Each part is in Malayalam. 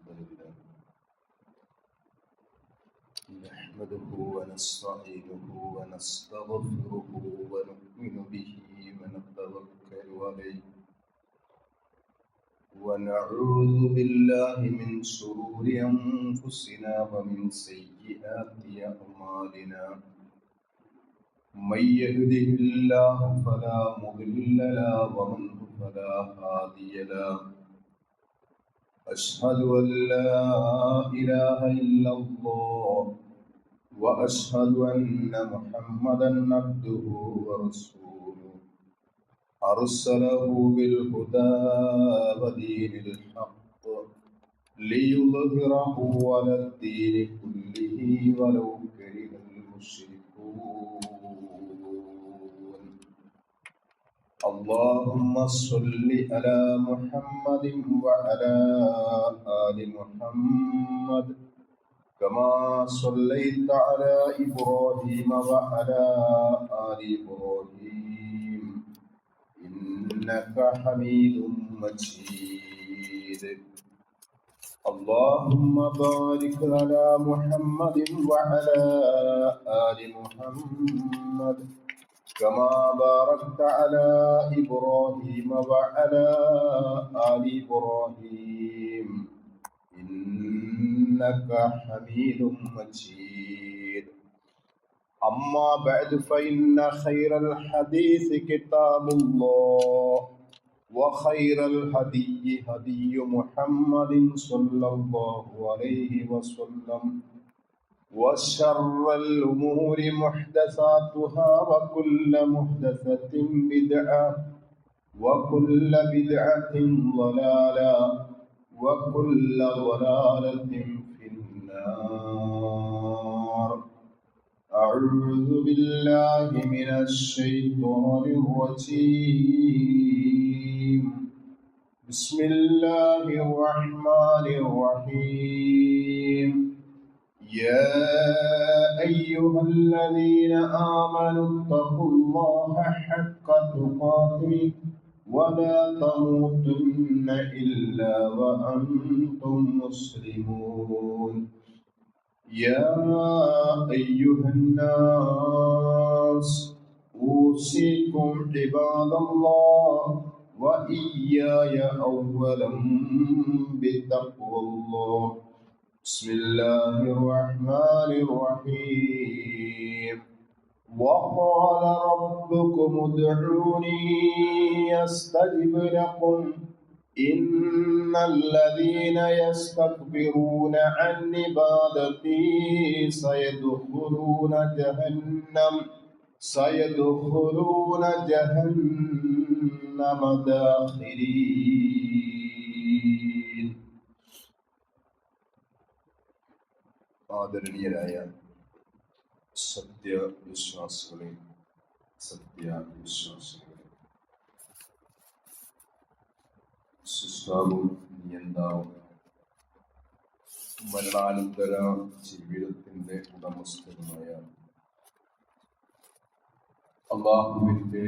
الحمد لله نحمده ونستعينه ونستغفره ونؤمن به ونتوكل عليه ونعوذ بالله من شرور أنفسنا ومن سيئات أعمالنا من يهده الله فلا مضل له ومن فلا هادي له أشهد أن لا إله إلا الله وأشهد أن محمدا عبده ورسوله أرسله بالهدى ودين الحق ليظهره على الدين كله ولو كره المشركون اللهم صل على محمد وعلى آل محمد كما صليت على إبراهيم وعلى آل إبراهيم إنك حميد مجيد اللهم بارك على محمد وعلى آل محمد كما باركت على إبراهيم وعلى آل إبراهيم إنك حميد مجيد أما بعد فإن خير الحديث كتاب الله وخير الهدي هدي محمد صلى الله عليه وسلم وشر الأمور محدثاتها وكل محدثة بدعة وكل بدعة ضلالة وكل ضلالة في النار أعوذ بالله من الشيطان الرجيم بسم الله الرحمن الرحيم يا أيها الذين آمنوا اتقوا الله حق تقاته ولا تموتن إلا وأنتم مسلمون يا أيها الناس أوصيكم عباد الله وإياي أولا بتقوى الله بسم الله الرحمن الرحيم وقال ربكم ادعوني يستجب لكم إن الذين يستكبرون عن عبادتي سيدخلون جهنم داخرين ആദരണീയരായ സത്യവിശ്വാസികളെ സൃഷ്ടാവും നിയന്താവും മരണാനന്തര ജീവിതത്തിന്റെ ഉടമസ്ഥനുമായ അല്ലാഹുവിന്റെ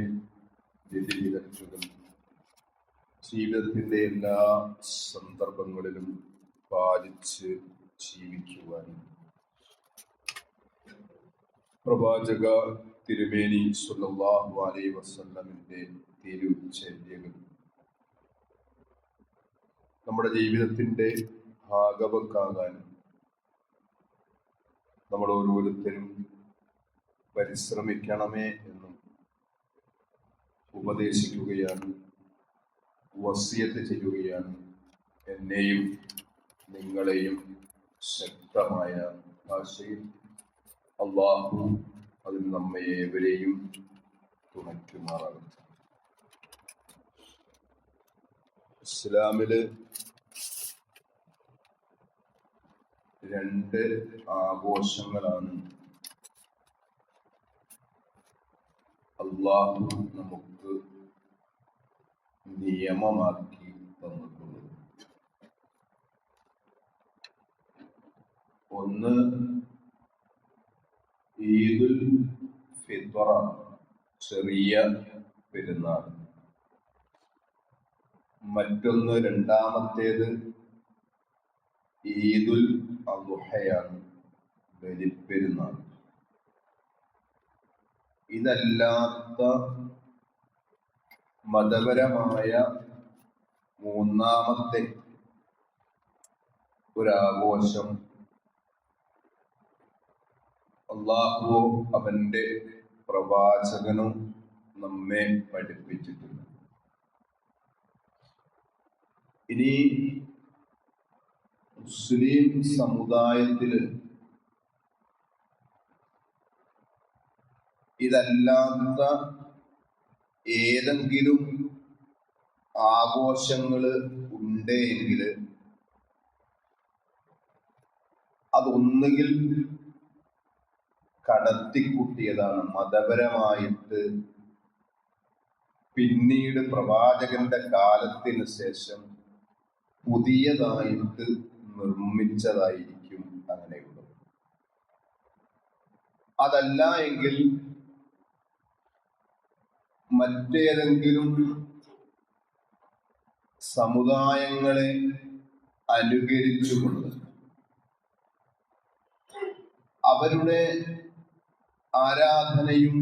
വിധിവിലക്കുകൾ ജീവിതത്തിന്റെ എല്ലാ സന്ദർഭങ്ങളിലും പാലിച്ച് ജീവിക്കുവാനും പ്രവാചക തിരുമേനി സ്വല്ലല്ലാഹു അലൈഹി വസല്ലമിന്റെ തിരുചര്യകൾ നമ്മുടെ ജീവിതത്തിന്റെ ഭാഗവക്കാകാനും നമ്മൾ ഓരോരുത്തരും പരിശ്രമിക്കണമേ എന്നും ഉപദേശിക്കുകയാണ്, വസിയത്ത് ചെയ്യുകയാണ് എന്നെയും നിങ്ങളെയും ശക്തമായ ഭാഷയിൽ. അല്ലാഹു അതിൽ നമ്മെ ഏവരെയും തുണയ്ക്കുമാറാകട്ടെ. ഇസ്ലാമില് രണ്ട് ആഘോഷങ്ങളാണ് അല്ലാഹു നമുക്ക് നിയമമാക്കി തന്നിട്ടുള്ളത്. ഒന്ന് ഈദുൽ ഫിത്ർ, ചെറിയ പെരുന്നാൾ. മറ്റൊന്ന് രണ്ടാമത്തേത് ഈദുൽ അദ്ഹയാണ്, ബലിപ്പെരുന്നാൾ. ഇതല്ലാത്ത മതപരമായ മൂന്നാമത്തെ ഒരാഘോഷം അല്ലാഹു അവന്റെ പ്രവാചകനും നമ്മെ പഠിപ്പിച്ചിട്ടുണ്ട്. ഇനി മുസ്ലിം സമുദായത്തില് ഇതല്ലാത്ത ഏതെങ്കിലും ആഘോഷങ്ങള് ഉണ്ടെങ്കിൽ അതൊന്നുകിൽ കടത്തിക്കൂട്ടിയതാണ്, മതപരമായിട്ട് പിന്നീട് പ്രവാചകന്റെ കാലത്തിന് ശേഷം പുതിയതായിട്ട് നിർമ്മിച്ചതായിരിക്കും അങ്ങനെയുള്ളത്. അതല്ല എങ്കിൽ മറ്റേതെങ്കിലും സമുദായങ്ങളെ അനുകരിച്ചുകൊണ്ട് അവരുടെ ആരാധനയും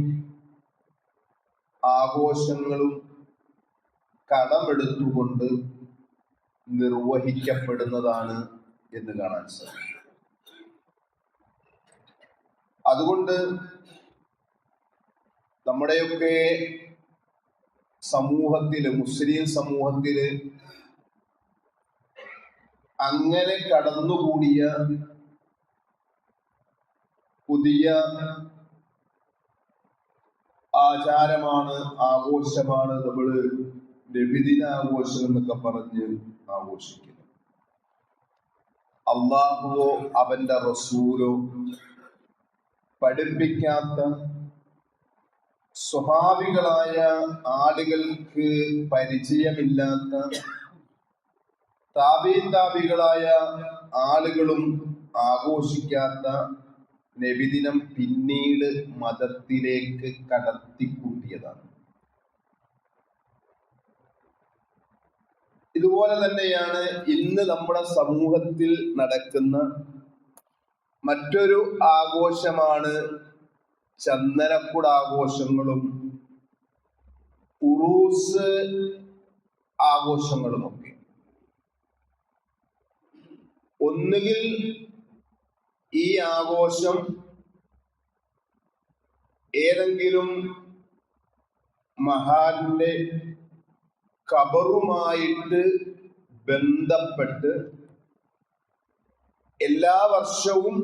ആഘോഷങ്ങളും കടമെടുത്തുകൊണ്ട് നിർവഹിക്കപ്പെടുന്നതാണ് എന്ന് കാണാൻ സാധിക്കും. അതുകൊണ്ട് നമ്മുടെയൊക്കെ സമൂഹത്തില്, മുസ്ലിം സമൂഹത്തില് അങ്ങനെ കടന്നുകൂടിയ പുതിയ ആചാരമാണ്, ആഘോഷമാണ് നമ്മള് നബിദിനാഘോഷം എന്നൊക്കെ പറഞ്ഞ് ആഘോഷിക്കുന്നത്. അല്ലാഹുവോ അവന്റെ റസൂലോ പഠിപ്പിക്കാത്ത, സ്വഹാബികളായ ആളുകൾക്ക് പരിചയമില്ലാത്ത, താബികളായ ആളുകളും ആഘോഷിക്കാത്ത നബിദിനം പിന്നീട് മതത്തിലേക്ക് കടത്തിക്കൂട്ടിയതാണ്. ഇതുപോലെ തന്നെയാണ് ഇന്ന് നമ്മുടെ സമൂഹത്തിൽ നടക്കുന്ന മറ്റൊരു ആഘോഷമാണ് ചന്ദനക്കുട ആഘോഷങ്ങളും ഉറൂസ് ആഘോഷങ്ങളുമൊക്കെ. ഒന്നുകിൽ ഈ ആഘോഷം ഏതെങ്കിലും മഹാന്റെ ഖബറുമായിട്ട് ബന്ധപ്പെട്ട് എല്ലാ വർഷവും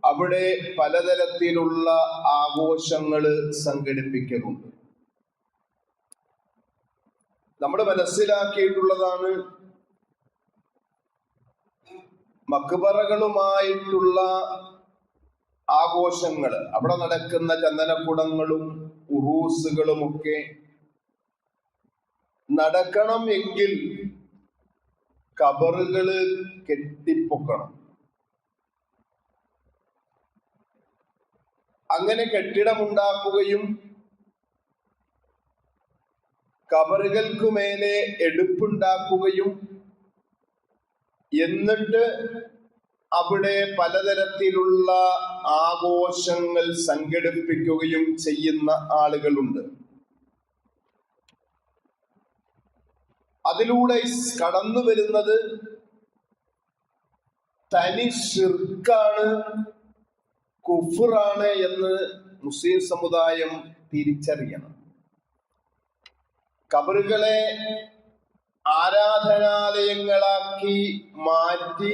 അവിടെ പലതരത്തിലുള്ള ആഘോഷങ്ങൾ സംഘടിപ്പിക്കുന്നുണ്ട്. നമ്മൾ മനസ്സിലാക്കിയിട്ടുള്ളതാണ്, മക്ബറകളുമായിട്ടുള്ള ആഘോഷങ്ങൾ, അവിടെ നടക്കുന്ന ചന്ദനക്കുടങ്ങളും ഉറൂസുകളും ഒക്കെ നടക്കണം എങ്കിൽ ഖബറുകള് കെട്ടിപ്പൊക്കണം. അങ്ങനെ കെട്ടിടമുണ്ടാക്കുകയും ഖബറുകൾക്കു മേലെ എടുപ്പുണ്ടാക്കുകയും എന്നിട്ട് അവിടെ പലതരത്തിലുള്ള ആഘോഷങ്ങൾ സംഘടിപ്പിക്കുകയും ചെയ്യുന്ന ആളുകളുണ്ട്. അതിലൂടെ കടന്നു വരുന്നത് തനി ശിർക്കാണ്, കുഫ്റാണ് എന്ന് മുസ്ലിം സമുദായം തിരിച്ചറിയണം. ഖബറുകളെ ആരാധനാലയങ്ങളാക്കി മാറ്റി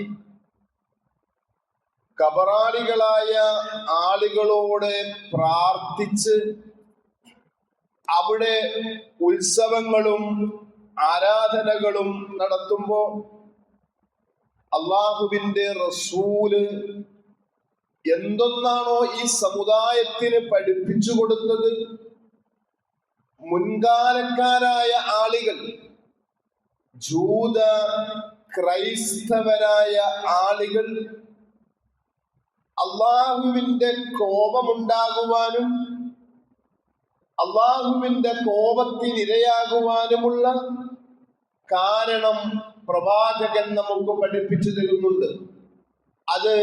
ഖബറാളികളായ ആളുകളോട് പ്രാർത്ഥിച്ച് അവിടെ ഉത്സവങ്ങളും ആരാധനകളും നടത്തുമ്പോ അള്ളാഹുവിന്റെ റസൂല് എന്തൊന്നാണോ ഈ സമുദായത്തിന് പഠിപ്പിച്ചു കൊടുത്തത്, മുൻകാലക്കാരായ ആളുകൾ, ജൂത ക്രൈസ്തവരായ ആളുകൾ അള്ളാഹുവിന്റെ കോപമുണ്ടാകുവാനും അള്ളാഹുവിന്റെ കോപത്തിനിരയാകുവാനുമുള്ള കാരണം പ്രവാചകൻ നമുക്ക് പഠിപ്പിച്ചു തരുന്നുണ്ട്. അത്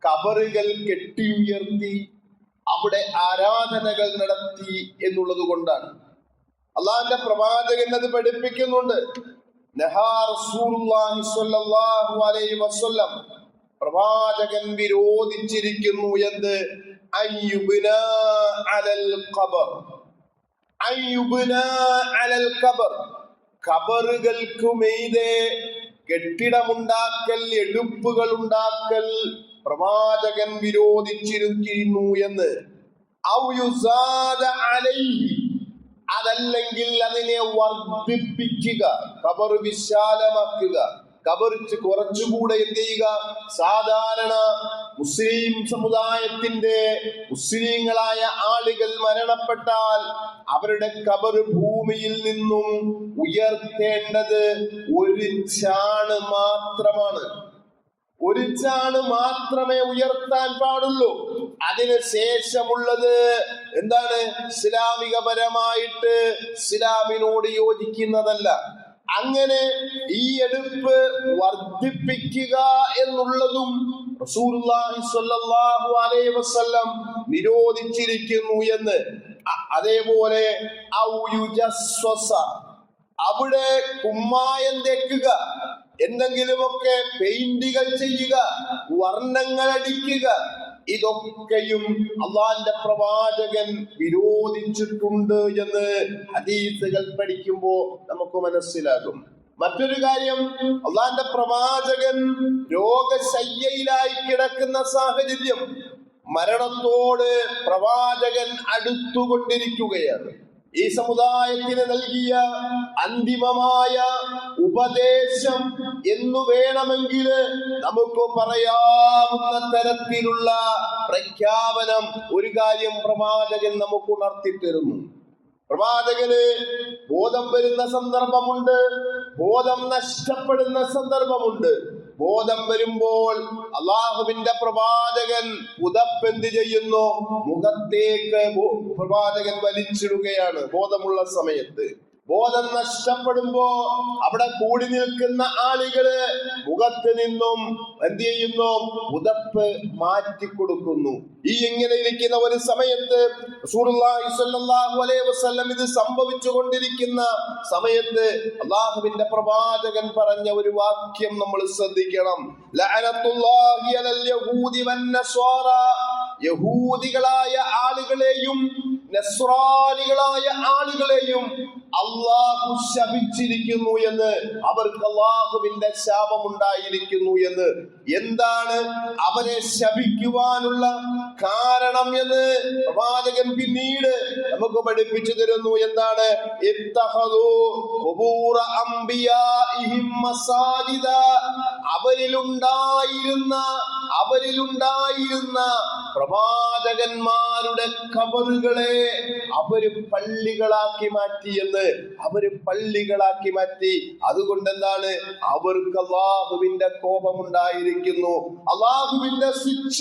ഖബറുകൾ കെട്ടിയുയർത്തി അവിടെ ആരാധനകൾ നടത്തി എന്നുള്ളത് കൊണ്ടാണ്. അള്ളാഹുവിന്റെ പ്രവാചകൻ അത് പഠിപ്പിക്കുന്നുണ്ട്. നഹാ റസൂലുള്ളാഹി സ്വല്ലല്ലാഹു അലൈഹി വസല്ലം, പ്രവാചകൻ വിരോധിച്ചിരിക്കുന്നു എന്ത്? അയ്യുബ്നാ അലൽ ഖബർ, അയ്യുബ്നാ അലൽ ഖബർ, ഖബറുകൾക്ക് മീതെ കെട്ടിടമുണ്ടാക്കൽ, എടുപ്പുകൾ ഉണ്ടാക്കൽ പ്രവാചകൻ വിരോധിച്ചിരിക്കുന്നു എന്ന്. ഔ യുസാദ അലൈഹി, അതല്ലെങ്കിൽ അതിനെ വർദ്ധിപ്പിക്കുക, ഖബർ വിശാലമാക്കുക, ഖബർ കുറച്ചുകൂടെ എന്ത് ചെയ്യുക? സാധാരണ മുസ്ലിം സമുദായത്തിന്റെ മുസ്ലിങ്ങളായ ആളുകൾ മരണപ്പെട്ടാൽ അവരുടെ ഖബർ ഭൂമിയിൽ നിന്നും ഉയർത്തേണ്ടത് ഒരു ചാണ് മാത്രമാണ്. ഒരു ചാണ് മാത്രമേ ഉയർത്താൻ പാടുള്ളൂ. അതിന് ശേഷമുള്ളത് എന്താണ്? ഇസ്ലാമികപരമായിട്ട് ഇസ്ലാമിനോട് യോജിക്കുന്നതല്ല. അങ്ങനെ ഈ എടുപ്പ് വർദ്ധിപ്പിക്കുക എന്നുള്ളതും റസൂലുള്ളാഹി സ്വല്ലല്ലാഹു അലൈഹി വസല്ലം നിരോധിച്ചിരിക്കുന്നു എന്ന്. അതേപോലെ ഔ യുജസ്വസ, അവിടെ കുമ്മായം തേക്കുക, എന്തെങ്കിലുമൊക്കെ പെയിന്റുകൾ ചെയ്യുക, വർണ്ണങ്ങൾ അടിക്കുക, ഇതൊക്കെയും അള്ളാന്റെ പ്രവാചകൻ വിരോധിച്ചിട്ടുണ്ട് എന്ന് ഹദീസുകൾ പഠിക്കുമ്പോൾ നമുക്ക് മനസ്സിലാകും. മറ്റൊരു കാര്യം, അള്ളാന്റെ പ്രവാചകൻ രോഗശയ്യയിലായി കിടക്കുന്ന സാഹചര്യം, മരണത്തോട് പ്രവാചകൻ അടുത്തുകൊണ്ടിരിക്കുകയാണ്. ഈ സമുദായത്തിന് നൽകിയ അന്തിമമായ ഉപദേശം എന്നു വേണമെങ്കിൽ നമുക്ക് പറയാവുന്ന തരത്തിലുള്ള പ്രഖ്യാപനം ഒരു കാര്യം പ്രവാചകൻ നമുക്ക് ഉണർത്തിത്തരുന്നു. പ്രവാചകന് ബോധം വരുന്ന സന്ദർഭമുണ്ട്, ബോധം നഷ്ടപ്പെടുന്ന സന്ദർഭമുണ്ട്. ബോധം വരുമ്പോൾ അള്ളാഹുവിന്റെ പ്രവാചകൻ പുതപ്പെന്ത് ചെയ്യുന്നു? മുഖത്തേക്ക് പ്രവാചകൻ വലിച്ചിടുകയാണ് ബോധമുള്ള സമയത്ത്. ബോധം നഷ്ടപ്പെടുമ്പോ അവിടെ കൂടി നിൽക്കുന്ന ആളുകള് മുഖത്ത് നിന്നും എന്ത് ചെയ്യുന്നു? പുതപ്പ് മാറ്റിക്കൊടുക്കുന്നു. ഈ ഇങ്ങനെ ഇരിക്കുന്ന ഒരു സമയത്ത് റസൂലുള്ളാഹി സ്വല്ലല്ലാഹു അലൈഹി വസല്ലം ഇത് സംഭവിച്ചു കൊണ്ടിരിക്കുന്ന സമയത്ത് അള്ളാഹുവിന്റെ പ്രവാചകൻ പറഞ്ഞ ഒരു വാക്യം നമ്മൾ ശ്രദ്ധിക്കണം. ലഅനത്തുല്ലാഹി അലൽ യഹൂദി വന്നസ്വാറ, യഹൂദികളായ ആളുകളെയും നസ്രാനികളായ ആളുകളെയും അള്ളാഹു ശപിച്ചിരിക്കുന്നു എന്ന്, അവർക്ക് അള്ളാഹുവിന്റെ ശാപമുണ്ടായിരിക്കുന്നു എന്ന്. എന്താണ് അവരെ ശപിക്കുവാനുള്ള കാരണം എന്ന് പ്രവാചകൻ പിന്നീട് നമുക്ക് പഠിപ്പിച്ചു തരുന്നു. എന്താണ്? ഇത്തഖദൂ ഖുബൂറ അംബിയാഇഹിം മസാജിദ, അവരിലുണ്ടായിരുന്ന പ്രവാചകന്മാരുടെ ഖബറുകളെ അവര് പള്ളികളാക്കി മാറ്റിയെന്ന്. അവര് പള്ളികളാക്കി മാറ്റി. അതുകൊണ്ട് എന്താണ്? അവർക്ക് അള്ളാഹുവിന്റെ കോപമുണ്ടായിരിക്കുന്നു, അള്ളാഹുവിന്റെ ശിക്ഷ,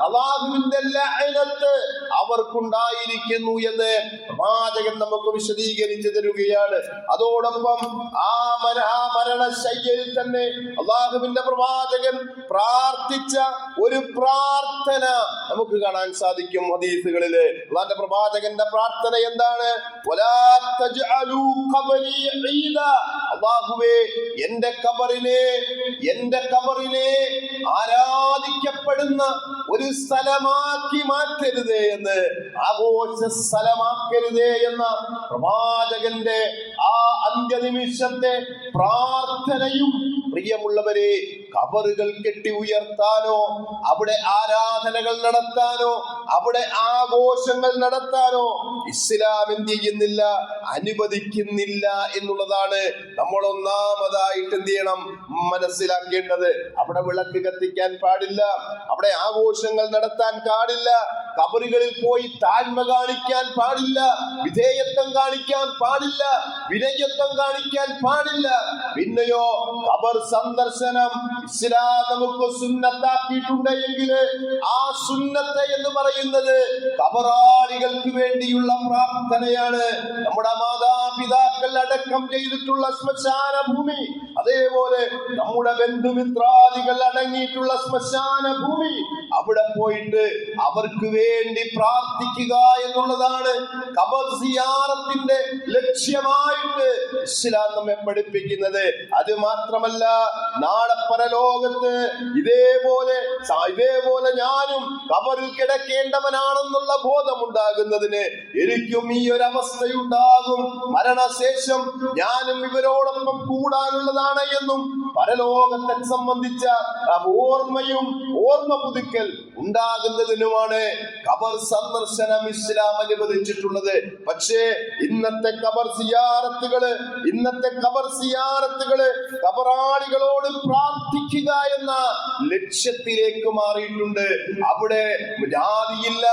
അള്ളാഹുവിന്റെ ലഅനത്ത് അവർക്കുണ്ടായിരിക്കുന്നു എന്ന് പ്രവാചകൻ നമുക്ക് വിശദീകരിച്ചു തരുകയാണ്. അതോടൊപ്പം ആ മരണശയ്യയിൽ തന്നെ അള്ളാഹുവിന്റെ പ്രവാചകൻ പ്രാർത്ഥിച്ച ഒരു പ്രാർത്ഥന നമുക്ക് കാണാൻ സാധിക്കും ഹദീസുകളില്. അള്ളാഹുവിന്റെ പ്രവാചകന്റെ പ്രാർത്ഥന എന്താണ്? വലാ തജ്അലൂ ഖബരി ഈദ, അല്ലാഹുവേ എന്റെ ഖബറിനെ ആരാധിക്കപ്പെടുന്ന ഒരു സ്ഥലമാക്കി മാറ്റരുതേ എന്ന്, ആഘോഷ സ്ഥലമാക്കരുതേ എന്ന പ്രവാചകന്റെ ആ അന്ത്യനിമിഷത്തെ പ്രാർത്ഥനയും പ്രിയമുള്ളവരെ, ഖബറുകൾ കെട്ടി ഉയർത്താനോ അവിടെ ആരാധനകൾ നടത്താനോ അവിടെ ആഘോഷങ്ങൾ നടത്താനോ ഇസ്ലാം എന്ത് ചെയ്യുന്നില്ല? അനുവദിക്കുന്നില്ല എന്നുള്ളതാണ് നമ്മൾ ഒന്നാമതായിട്ട് എന്ത് ചെയ്യണം? മനസ്സിലാക്കേണ്ടത്. അവിടെ വിളക്ക് കത്തിക്കാൻ പാടില്ല, അവിടെ ആഘോഷങ്ങൾ നടത്താൻ പാടില്ല, ഖബറുകളിൽ പോയി താഴ്മ കാണിക്കാൻ പാടില്ല, വിധേയത്വം കാണിക്കാൻ പാടില്ല, വിനയത്വം കാണിക്കാൻ പാടില്ല. പിന്നെയോ ഖബർ സന്ദർശനം ഇസ്ലാം നമുക്ക് സുന്നത്താക്കിയിട്ടുണ്ട് എങ്കിൽ ആ സുന്നത്ത് എന്ന് പറയുന്നത് ഖബറാളികൾക്ക് വേണ്ടിയുള്ള പ്രാർത്ഥനയാണ്. നമ്മുടെ നമ്മുടെ മാതാപിതാക്കൾ അടക്കം ചെയ്തിട്ടുള്ള ശ്മശാന ഭൂമി, അതേപോലെ നമ്മുടെ ബന്ധുമിത്രാദികൾ അടങ്ങിയിട്ടുള്ള ശ്മശാന ഭൂമി, അവിടെ പോയിട്ട് അവർക്ക് വേണ്ടി പ്രാർത്ഥിക്കുക എന്നുള്ളതാണ് ഖബർ സിയാറത്തിന്റെ ലക്ഷ്യമായിട്ട് ഇസ്ലാം നമ്മെ പഠിപ്പിക്കുന്നത്. അത് മാത്രമല്ല, നാളെ പരലോകത്ത് ഇതേപോലെ ഞാനും ഖബറിൽ കിടക്കേണ്ടവനാണെന്നുള്ള ബോധമുണ്ടാകുന്നതിന് എനിക്കും ഈ ഒരു അവസ്ഥയുണ്ടാകും. മരണശേഷം ഞാനും ഇവരോടൊപ്പം കൂടാനുള്ളതാണ് എന്നും പരലോകത്തെ സംബന്ധിച്ച ഓർമ്മ പുതുക്കൽ ഉണ്ടാകുന്നതിനുമാണ് ഖബർ സന്ദർശനം ഇസ്ലാം അനുവദിച്ചിട്ടുള്ളത്. പക്ഷേ ഇന്നത്തെ ഖബർ സിയാറത്തുകള് ഖബറാളികളോട് പ്രാർത്ഥിക്കുക എന്ന ലക്ഷ്യത്തിലേക്ക് മാറിയിട്ടുണ്ട്. അവിടെ ജാതിയില്ല,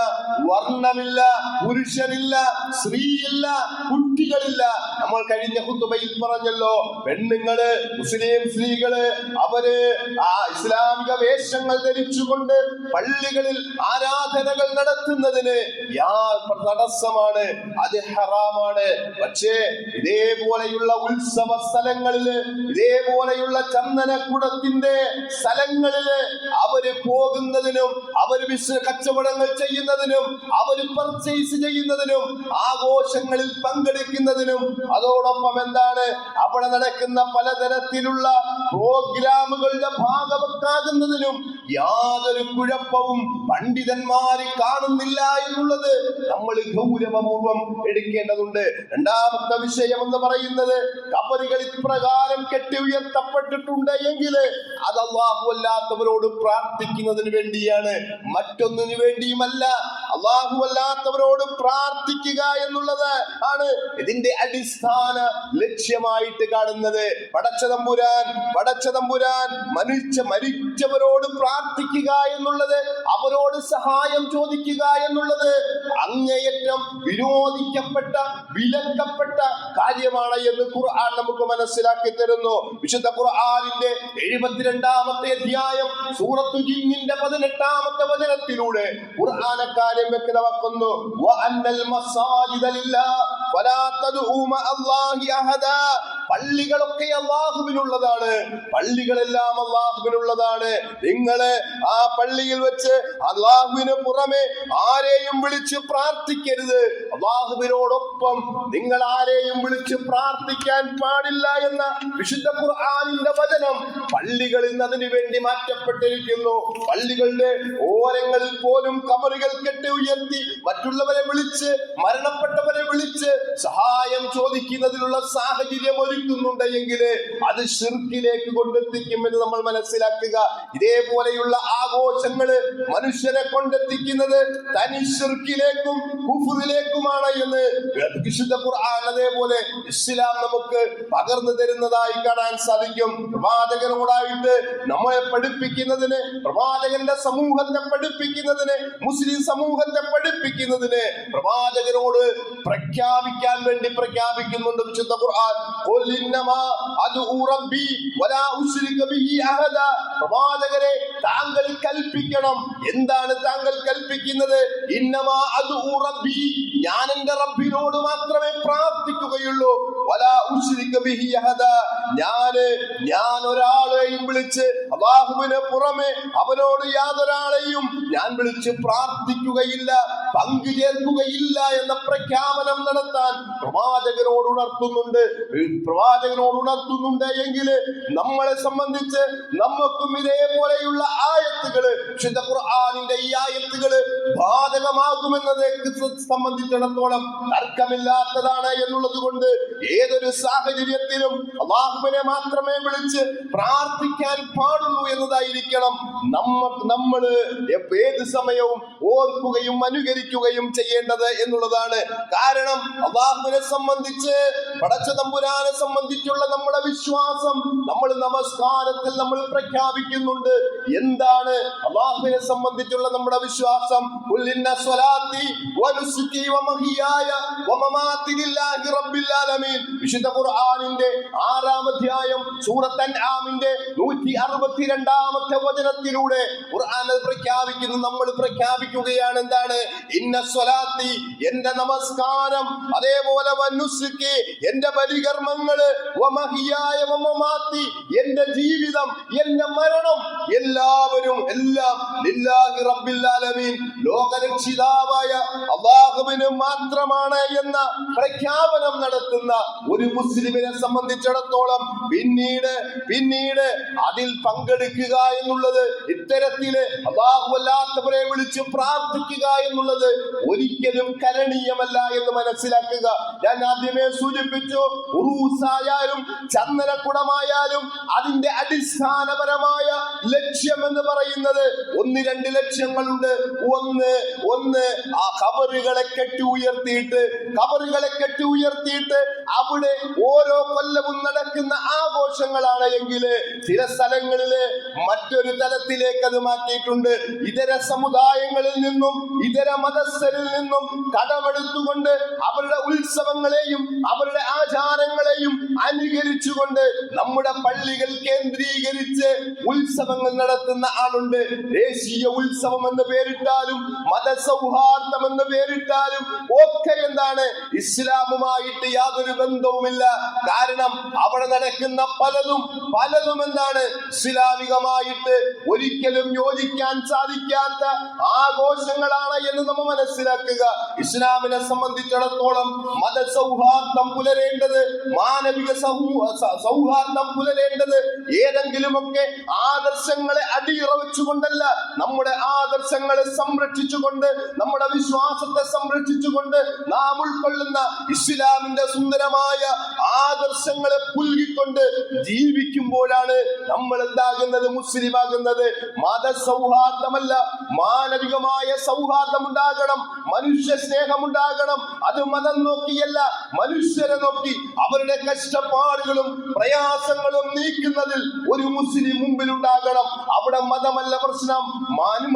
വർണ്ണമില്ല, പുരുഷനില്ല, സ്ത്രീയില്ല, കുട്ടികളില്ല. നമ്മൾ കഴിഞ്ഞ ഖുതുബയിൽ പറഞ്ഞല്ലോ, പെണ്ണുങ്ങള്, മുസ്ലിം സ്ത്രീകള് അവര് ഇസ്ലാമിക വേഷങ്ങൾ ധരിച്ചുകൊണ്ട് പള്ളികളിൽ ആരാധനകൾ നടത്തുന്നതിന് തടസ്സമാണ്, അത് ഹറാമാണ്. പക്ഷേ ഇതേപോലെയുള്ള ഉത്സവ സ്ഥലങ്ങളില്, ഇതേപോലെയുള്ള ചന്ദനക്കുടത്തിന്റെ സ്ഥലങ്ങളില് അവര് പോകുന്നതിനും അവര് കച്ചവടങ്ങൾ ചെയ്യുന്നതിനും അവര് പർച്ചേസ് ചെയ്യുന്നതിനും ആഘോഷങ്ങളിൽ പങ്കെടുക്കുന്നതിനും അതോടൊപ്പം എന്താണ് അവിടെ നടക്കുന്ന പലതരത്തിലുള്ള പ്രോഗ്രാമുകളുടെ ഭാഗവക്കാകുന്നതിനും യാതൊരു കുഴപ്പവും പണ്ഡിതന്മാര് കാണുന്നില്ല എന്നുള്ളത് നമ്മൾ ഗൗരവപൂർവം എടുക്കേണ്ടതുണ്ട്. രണ്ടാമത്തെ വിഷയം എന്ന് പറയുന്നത്, ഖബറുകൾ ഇപ്രകാരം കെട്ടി ഉയർത്തപ്പെട്ടിട്ടുണ്ട് എങ്കിൽ അത് അല്ലാഹു അല്ലാത്തവരോട് പ്രാർത്ഥിക്കുന്നതിന് വേണ്ടിയാണ്, മറ്റൊന്നിനു വേണ്ടിയുമല്ല. അല്ലാഹു അല്ലാത്തവരോട് പ്രാർത്ഥിക്കുക എന്നുള്ളത് ആണ് ഇതിന്റെ അടിസ്ഥാന ലക്ഷ്യമായിട്ട് കാണുന്നത്. പടച്ചതമ്പുരാൻ മരിച്ചവരോട് പ്രാർത്ഥിക്കുക എന്നുള്ളത്, അവരോട് സഹായം ചോദിക്കുക എന്നുള്ളത് അങ്ങേയറ്റം വിരോധിക്കപ്പെട്ട, വിലക്കപ്പെട്ട കാര്യമാണ് എന്ന് ഖുർആൻ നമുക്ക് മനസ്സിലാക്കി തരുന്നു. വിശുദ്ധ ഖുർആനിന്റെ 72-ാമത്തെ അധ്യായം സൂറത്തു ജിന്നിന്റെ 18-ാമത്തെ വചനത്തിലൂടെ ഖുർആൻ കാര്യം വ്യക്തമാക്കുന്നു. വഅന്നൽ മസാജിദ ലില്ലാഹ് ഫലാ തദ്ഉ മഅല്ലാഹി അഹദാ. പള്ളികളൊക്കെ അല്ലാഹുവിനുള്ളതാണ്, പള്ളികളെല്ലാം അല്ലാഹുവിനുള്ളതാണ്. നിങ്ങള് ആ പള്ളിയിൽ വെച്ച് അല്ലാഹുവിന് പുറമെ ആരെയും വിളിച്ച് പ്രാർത്ഥിക്കരുത്. അല്ലാഹുവിനോടൊപ്പം നിങ്ങൾ ആരെയും വിളിച്ച് പ്രാർത്ഥിക്കാൻ പാടില്ല എന്ന വിശുദ്ധ ഖുർആനിന്റെ വചനം പള്ളികൾ ഇന്ന് അതിനു വേണ്ടി മാറ്റപ്പെട്ടിരിക്കുന്നു. പള്ളികളുടെ ഓരങ്ങളിൽ പോലും ഖബറുകൾ കെട്ടി ഉയർത്തി മറ്റുള്ളവരെ വിളിച്ച്, മരണപ്പെട്ടവരെ വിളിച്ച് സഹായം ചോദിക്കുന്നതിനുള്ള സാഹചര്യം ഒരുക്കുന്നുണ്ടെങ്കിൽ അത് ശിർക്കിലേക്ക് കൊണ്ടെത്തിക്കുമെന്ന് നമ്മൾ മനസ്സിലാക്കുക. ഇതേപോലെയുള്ള ആഘോഷങ്ങള് മനുഷ്യരെ കൊണ്ടെത്തിക്കുന്നത് തനി ശിർക്കിലേക്കും കുഫ്റിലേക്കുമാണ് എന്ന് വിശുദ്ധ ഖുർആൻ അതേപോലെ ഇസ്ലാം നമുക്ക് പകർന്നു തരുന്നതായി കാണാൻ സാധിക്കും. പ്രവാചകനോടായിട്ട് നമ്മളെ പഠിപ്പിക്കുന്നതിന്, പ്രവാചകന്റെ സമൂഹത്തെ പഠിപ്പിക്കുന്നതിന്, മുസ്ലിം സമൂഹത്തെ പഠിപ്പിക്കുന്നതിന് പ്രവാചകനോട് പ്രഖ്യാപിക്കാൻ വേണ്ടി പ്രഖ്യാപിക്കുന്നുണ്ട് വിശുദ്ധ ഖുർആൻ. ഖുൽ ഇന്നമാ അദ്ഉ റബ്ബി വലാ ഉശ്രിക ബിഹി അഹദ. പ്രവാചകരെ താങ്കൾ കൽപ്പിക്കണം. എന്താണ് താങ്കൾ കൽപ്പിക്കുന്നത്? ഇന്നമാ അദ്ഉ റബ്ബി, ഞാൻ എൻ്റെ റബ്ബിനോട് മാത്രമേ പ്രാർത്ഥിക്കുകയുള്ളൂ. വലാ ഉശ്രിക ബിഹി അഹദ, ഞാൻ ഒരാളെയും വിളിച്ച് അല്ലാഹുവിന് പുറമെ അവനോട് യാതൊരാളെയും ഞാൻ വിളിച്ച് പ്രാർത്ഥിക്കുകയില്ല, പങ്കു ചേർക്കുകയില്ല എന്ന പ്രഖ്യാപനം നടത്താൻ പ്രവാചകനോട് ഉണർത്തുന്നുണ്ട് എങ്കിൽ നമ്മളെ സംബന്ധിച്ച് നമുക്കും ഇതേപോലെയുള്ള ആയത്തുകള്, വിശുദ്ധ ഖുർആനിന്റെ ഈ ആയത്തുകള് ബാധകമാകുമെന്നതേ സംബന്ധിച്ചിടത്തോളം തർക്കമില്ലാത്തതാണ് എന്നുള്ളത് കൊണ്ട് ഏതൊരു സാഹചര്യത്തിലും അല്ലാഹുവിനെ മാത്രമേ വിളിച്ച് പ്രാർത്ഥിക്കാൻ പാടുള്ളൂ എന്നതായിരിക്കണം നമ്മള് ഏത് സമയവും ഓർക്കുകയും അനുകരിക്കുകയും ചെയ്യേണ്ടത് എന്നുള്ളതാണ്. കാരണം അല്ലാഹുവിനെ സംബന്ധിച്ച്, പടച്ചതമ്പുരാനെ സംബന്ധിച്ചുള്ള നമ്മുടെ വിശ്വാസം നമ്മൾ നമസ്കാരത്തിൽ നമ്മൾ പ്രഖ്യാപിക്കുന്നുണ്ട്. എന്താണ് അല്ലാഹുവിനെ സംബന്ധിച്ചുള്ള നമ്മുടെ വിശ്വാസം? ഖുൽ ഇന്ന സ്വലാത്തി വനുസുകി വമഹിയായ വമമാതി ലില്ലാഹി റബ്ബിൽ ആലമീൻ. വിശുദ്ധ ഖുർആനിന്റെ 6-ാം അധ്യായം സൂറത്ത് അൻആമിന്റെ 162-ാമത്തെ വചനത്തിലൂടെ ഖുർആൻ പ്രഖ്യാപിക്കുന്നു, നമ്മൾ പ്രഖ്യാപിക്കുകയാണ്. എന്താണ്? ഇന്ന സ്വലാത്തി, എന്റെ നമസ്കാരം, അതേപോലെ വനുസുകി, എന്റെ ബലികർമ്മങ്ങള്, വമഹിയായ വമമാതി, എന്റെ ജീവിതം, എന്റെ മരണം, എല്ലാവരും എല്ലാം ലില്ലാഹി റബ്ബിൽ ആലമീൻ, ലോകരക്ഷിതാവായ അല്ലാഹുവിന് മാത്രമാണ് എന്ന പ്രഖ്യാപനം നടത്തുന്ന ഒരു മുസ്ലിമിനെ സംബന്ധിച്ചിടത്തോളം പിന്നീട് അതിൽ പങ്കെടുക്കുക എന്നുള്ളത്, ഇത്തരത്തില് അല്ലാഹു അല്ലാത്തവരെ വിളിച്ച് പ്രാർത്ഥിക്കുക എന്നുള്ളത് ഒരിക്കലും കരണീയമല്ല എന്ന് മനസ്സിലാക്കുക. ഞാൻ ആദ്യമേ സൂചിപ്പിച്ചു, ഉറൂസായാലും ചന്ദനക്കുടമായാലും അതിന്റെ അടിസ്ഥാനപരമായ ലക്ഷ്യം എന്ന് പറയുന്നത് 1-2 ലക്ഷ്യങ്ങളുണ്ട്. ഒന്ന് ആ ഖബറുകളെ കെട്ടി ഉയർത്തിയിട്ട് അവിടെ ഓരോ കൊല്ലവും നടക്കുന്ന ആഘോഷങ്ങളാണ് എങ്കിൽ ചില സ്ഥലങ്ങളില് മറ്റൊരു തലത്തിലേക്ക് അത് മാറ്റിയിട്ടുണ്ട്. ഇതര സമുദായങ്ങളിൽ നിന്നും ഇതര മതസ്ഥരിൽ നിന്നും കടമെടുത്തുകൊണ്ട് അവരുടെ ഉത്സവങ്ങളെയും അവരുടെ ആചാരങ്ങളെയും അനുകരിച്ചുകൊണ്ട് നമ്മുടെ പള്ളികൾ കേന്ദ്രീകരിച്ച് ഉത്സവങ്ങൾ നടത്തുന്ന ആളുണ്ട്. ദേശീയ ഉത്സവം എന്ന് പേരിട്ടാലും മതസൗഹാർദ്ദം എന്ന് പേരിട്ടാലും ഒക്കെ എന്താണ്, ഇസ്ലാമുമായിട്ട് യാതൊരു ബന്ധവുമില്ല. കാരണം അവിടെ നടക്കുന്ന പലതും എന്താണ്, ഇസ്ലാമികമായിട്ട് ഒരിക്കലും യോജിക്കാൻ സാധിക്കാത്ത ആഘോഷങ്ങളാണ് എന്ന് നമ്മൾ മനസ്സിലാക്കുക. ഇസ്ലാമിനെ സംബന്ധിച്ചിടത്തോളം മതസൗഹാർദ്ദം പുലരേണ്ടത്, മാനവിക സൗഹാർദ്ദം പുലരേണ്ടത് ഏതെങ്കിലുമൊക്കെ ആദർശങ്ങളെ അടിയുറ വെച്ചുകൊണ്ടല്ല, നമ്മുടെ ആദർശങ്ങളെ സംരക്ഷിച്ചുകൊണ്ട്, നമ്മുടെ വിശ്വാസത്തെ സംരക്ഷിച്ചുകൊണ്ട് നാം ഉൾക്കൊള്ളുന്ന ഇസ്ലാമിന്റെ സുന്ദരമായ ആദർശങ്ങളെ പുൽകിക്കൊണ്ട് ജീവിക്കുമ്പോഴാണ് നമ്മൾ എന്താകുന്നത്, മുസ്ലിം ആകുന്നത്. മതസൗഹാർദ്ദമല്ല, മാനവികമായ സൗഹാർദ്ദം ഉണ്ടാകണം, മനുഷ്യ സ്നേഹം ഉണ്ടാകണം. അത് മതം നോക്കിയല്ല, മനുഷ്യരെ നോക്കി അവരുടെ കഷ്ടപ്പാടുകളും പ്രയാസങ്ങളും നീക്കുന്നതിൽ ഒരു മുസ്ലിം മുമ്പിൽ ഉണ്ടാകണം. അവിടെ മതമല്ല പ്രശ്നം,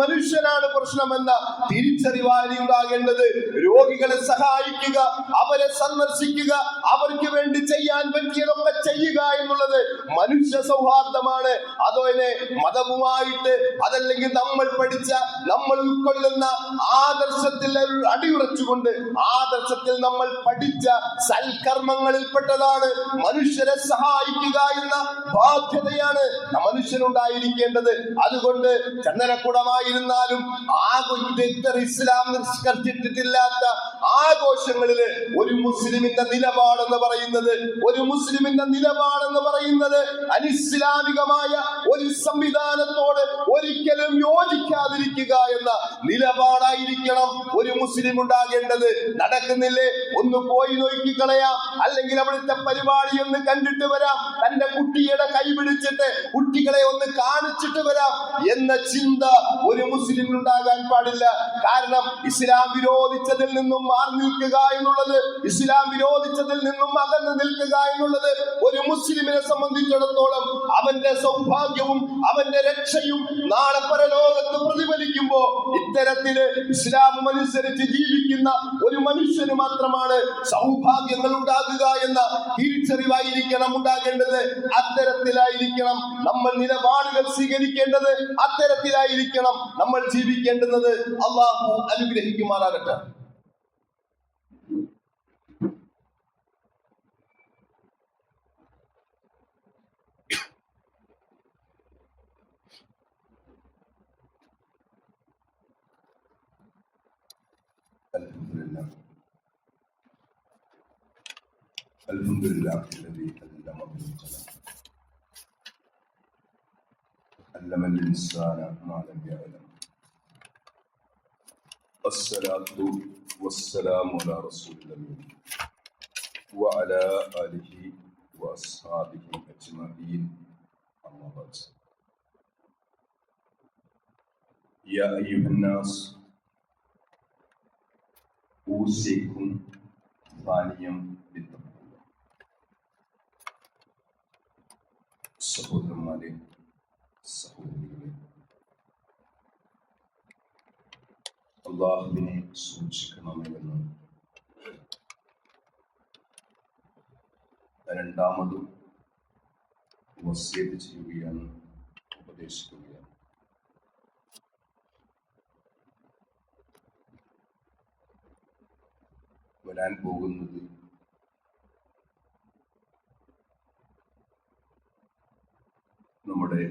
മനുഷ്യനാണ് പ്രശ്നമെന്ന തിരിച്ചറിവാണ് ഉണ്ടാകേണ്ടത്. രോഗികളെ സഹായിക്കുക, അവരെ സന്ദർശിക്കുക, അവർക്ക് വേണ്ടി ചെയ്യാൻ പറ്റിയതൊക്കെ ചെയ്യുക എന്നുള്ളത് മനുഷ്യ സൗഹാർദ്ദമാണ്. അതോനെ മതവുമായിട്ട്, അതല്ലെങ്കിൽ നമ്മൾ പഠിച്ച, നമ്മൾ ഉൾക്കൊള്ളുന്ന ആദർശത്തിൽ അടിയുറച്ചുകൊണ്ട്, ആദർശത്തിൽ നമ്മൾ പഠിച്ച സൽക്കർമ്മങ്ങളിൽപ്പെട്ടതാണ് മനുഷ്യരെ സഹായിക്കുക എന്ന ബാധ്യതയാണ് മനുഷ്യനുണ്ടായിരിക്കേണ്ടത്. അതുകൊണ്ട് ചന്ദനക്കുടമായിരുന്നാലും ഇസ്ലാം നിഷ്കർഷിച്ചിട്ടില്ലാത്ത ആഘോഷങ്ങളില് ഒരു മുസ്ലിമിന്റെ നിലപാടെന്ന് പറയുന്നത് അനിസ്ലാമികമായ ഒരു സംവിധാനത്തോട് ഒരിക്കലും യോജിക്കാതിരിക്കുക എന്ന നിലപാടായിരിക്കണം ഒരു മുസ്ലിം ഉണ്ടാകേണ്ടത്. നടക്കുന്നില്ലേ, ഒന്ന് പോയി നോക്കിക്കളയാം, അല്ലെങ്കിൽ അവിടുത്തെ പരിപാടി ഒന്ന് കണ്ടിട്ട് വരാം, തന്റെ കുട്ടിയുടെ കൈ പിടിച്ചിട്ട് കുട്ടികളെ ഒന്ന് കാണിച്ചിട്ട് വരാം എന്ന ചിന്ത ഒരു മുസ്ലിമിന് ഉണ്ടാകാൻ പാടില്ല. കാരണം ഇസ്ലാം വിരോധിച്ചതിൽ നിന്നും മാറി നിൽക്കുക എന്നുള്ളത്, ഇസ്ലാം വിരോധിച്ചതിൽ നിന്നും അകന്നു നിൽക്കുക എന്നുള്ളത് ഒരു മുസ്ലിമിനെ സംബന്ധിച്ചിടത്തോളം അവന്റെ സൗഭാഗ്യവും അവന്റെ രക്ഷയും നാളെ പരലോകത്ത് പ്രതിഫലിക്കുമ്പോ ഇത്തരത്തില് ഇസ്ലാം അനുസരിച്ച് ജീവിക്കുന്ന ഒരു മനുഷ്യന് മാത്രമാണ് സൗഭാഗ്യങ്ങൾ ഉണ്ടാകുക എന്ന തിരിച്ചറിവായിരിക്കണം ഉണ്ടാകേണ്ടത്. അത്തരത്തിലായിരിക്കണം നമ്മൾ നിലപാടുകൾ സ്വീകരിക്കേണ്ടത്, അത്തരത്തിലായിരിക്കണം നമ്മൾ ജീവിക്കേണ്ടുന്നത്. അല്ലാഹു അനുഗ്രഹിക്കുമാറാകട്ടെ. അൽഹംദുലില്ലാഹ് الذي علم بالقلم علم الإنسان ما لم يعلم الصلاة والسلام على رسول الله وعلى آله وأصحابه أجمعين أما بعد. يا أيها الناس أوصيكم ثانيا بالتقوى. സഹോദരന്മാരെ, സഹോദരികളെ, അള്ളാഹുവിനെ സൂക്ഷിക്കണമെന്ന് രണ്ടാമതും വസിയത്ത് ചെയ്യുകയാണ്, ഉപദേശിക്കുകയാണ്. വരാൻ പോകുന്നത് നമ്മുടെ